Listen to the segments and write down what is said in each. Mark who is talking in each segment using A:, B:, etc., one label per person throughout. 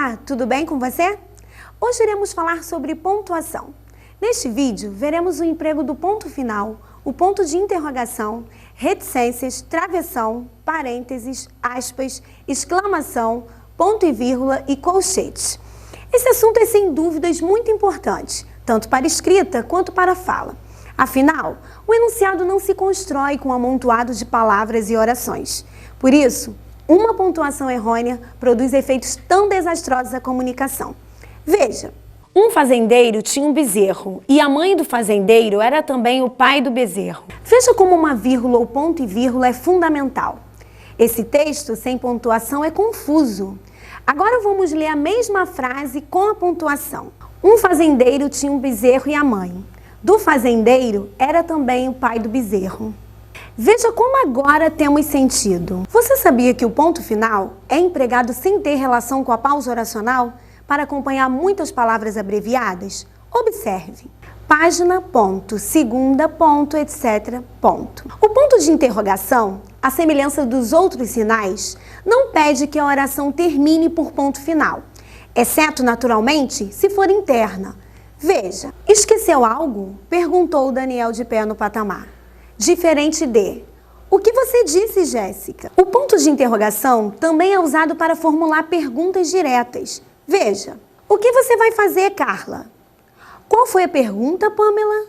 A: Olá, tudo bem com você? Hoje iremos falar sobre pontuação. Neste vídeo, veremos o emprego do ponto final, o ponto de interrogação, reticências, travessão, parênteses, aspas, exclamação, ponto e vírgula e colchetes. Esse assunto é sem dúvidas muito importante, tanto para a escrita quanto para a fala. Afinal, o enunciado não se constrói com um amontoado de palavras e orações. Por isso, uma pontuação errônea produz efeitos tão desastrosos à comunicação. Veja, um fazendeiro tinha um bezerro e a mãe do fazendeiro era também o pai do bezerro. Veja como uma vírgula ou ponto e vírgula é fundamental. Esse texto sem pontuação é confuso. Agora vamos ler a mesma frase com a pontuação. Um fazendeiro tinha um bezerro e a mãe do fazendeiro era também o pai do bezerro. Veja como agora temos sentido. Você sabia que o ponto final é empregado sem ter relação com a pausa oracional para acompanhar muitas palavras abreviadas? Observe. Página, ponto, segunda, ponto, etc, ponto. O ponto de interrogação, à semelhança dos outros sinais, não pede que a oração termine por ponto final, exceto, naturalmente, se for interna. Veja, esqueceu algo? Perguntou Daniel de pé no patamar. Diferente de: o que você disse, Jéssica? O ponto de interrogação também é usado para formular perguntas diretas. Veja, o que você vai fazer, Carla? Qual foi a pergunta, Pamela?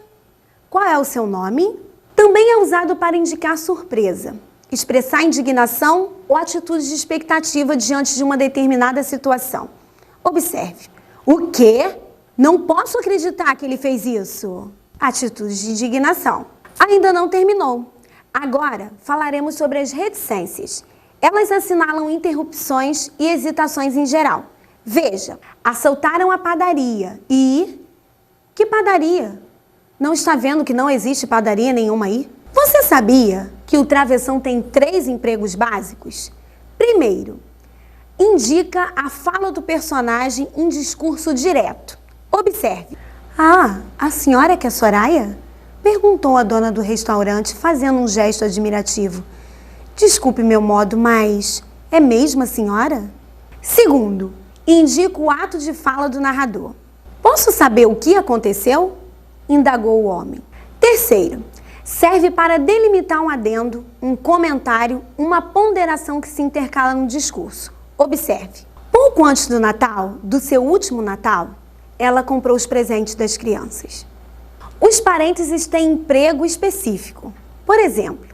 A: Qual é o seu nome? Também é usado para indicar surpresa, expressar indignação ou atitude de expectativa diante de uma determinada situação. Observe. O quê? Não posso acreditar que ele fez isso. Atitude de indignação. Ainda não terminou. Agora falaremos sobre as reticências. Elas assinalam interrupções e hesitações em geral. Veja, assaltaram a padaria e... Que padaria? Não está vendo que não existe padaria nenhuma aí? Você sabia que o travessão tem 3 empregos básicos? Primeiro, indica a fala do personagem em discurso direto. Observe. Ah, a senhora que é Soraya? Perguntou a dona do restaurante, fazendo um gesto admirativo. Desculpe meu modo, mas é mesmo a senhora? Segundo, indica o ato de fala do narrador. Posso saber o que aconteceu? Indagou o homem. Terceiro, serve para delimitar um adendo, um comentário, uma ponderação que se intercala no discurso. Observe. Pouco antes do Natal, do seu último Natal, ela comprou os presentes das crianças. Os parênteses têm emprego específico. Por exemplo,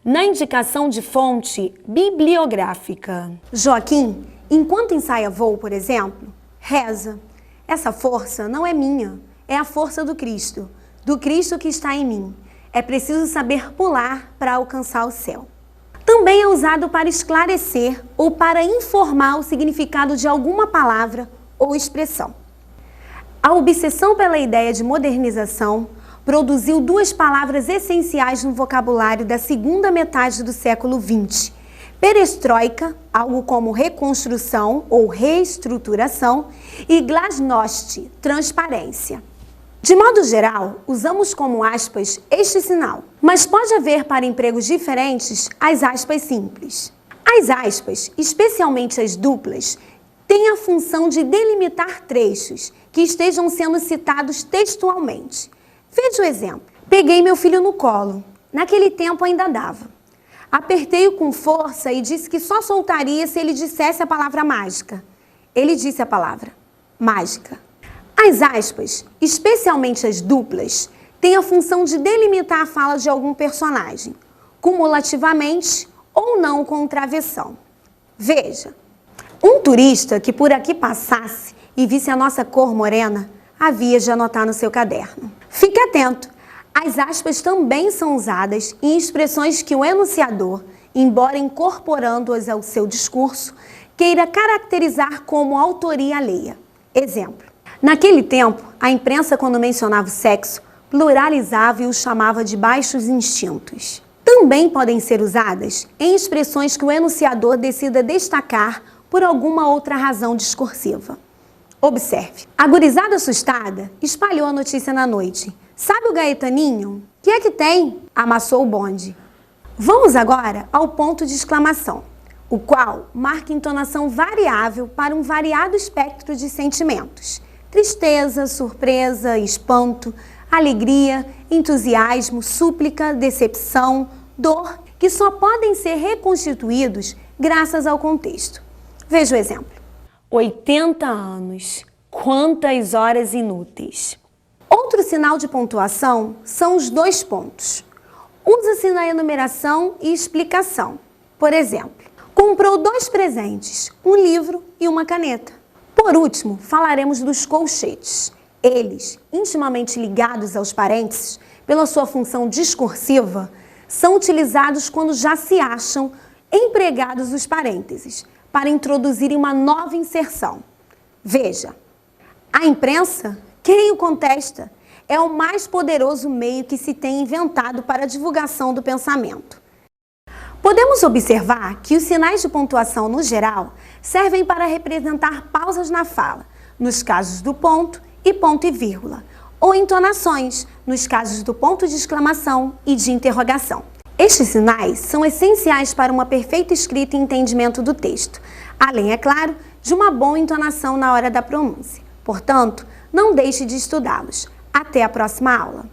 A: na indicação de fonte bibliográfica. Joaquim, enquanto ensaia voo, por exemplo, reza: essa força não é minha, é a força do Cristo que está em mim. É preciso saber pular para alcançar o céu. Também é usado para esclarecer ou para informar o significado de alguma palavra ou expressão. A obsessão pela ideia de modernização produziu 2 palavras essenciais no vocabulário da segunda metade do século XX. Perestroika, algo como reconstrução ou reestruturação, e glasnost, transparência. De modo geral, usamos como aspas este sinal, mas pode haver para empregos diferentes as aspas simples. As aspas, especialmente as duplas, têm a função de delimitar trechos que estejam sendo citados textualmente. Veja o exemplo. Peguei meu filho no colo. Naquele tempo ainda dava. Apertei-o com força e disse que só soltaria se ele dissesse a palavra mágica. Ele disse a palavra mágica. As aspas, especialmente as duplas, têm a função de delimitar a fala de algum personagem, cumulativamente ou não com travessão. Veja, um turista que por aqui passasse e visse a nossa cor morena, havia de anotar no seu caderno. Fique atento, as aspas também são usadas em expressões que o enunciador, embora incorporando-as ao seu discurso, queira caracterizar como autoria alheia. Exemplo. Naquele tempo, a imprensa, quando mencionava o sexo, pluralizava e o chamava de baixos instintos. Também podem ser usadas em expressões que o enunciador decida destacar por alguma outra razão discursiva. Observe. A gurizada assustada espalhou a notícia na noite. Sabe o Gaetaninho? Que é que tem? Amassou o bonde. Vamos agora ao ponto de exclamação. o qual marca entonação variável para um variado espectro de sentimentos: tristeza, surpresa, espanto, alegria, entusiasmo, súplica, decepção, dor, que só podem ser reconstituídos graças ao contexto. Veja o exemplo. 80 anos. Quantas horas inúteis. Outro sinal de pontuação são os 2 pontos. Usa-se na enumeração e explicação. Por exemplo, comprou 2 presentes, um livro e uma caneta. Por último, falaremos dos colchetes. Eles, intimamente ligados aos parênteses, pela sua função discursiva, são utilizados quando já se acham empregados os parênteses, para introduzirem uma nova inserção. Veja, a imprensa, quem o contesta, é o mais poderoso meio que se tem inventado para a divulgação do pensamento. Podemos observar que os sinais de pontuação, no geral, servem para representar pausas na fala, nos casos do ponto e vírgula, ou entonações, nos casos do ponto de exclamação e de interrogação. Estes sinais são essenciais para uma perfeita escrita e entendimento do texto, além, é claro, de uma boa entonação na hora da pronúncia. Portanto, não deixe de estudá-los. Até a próxima aula!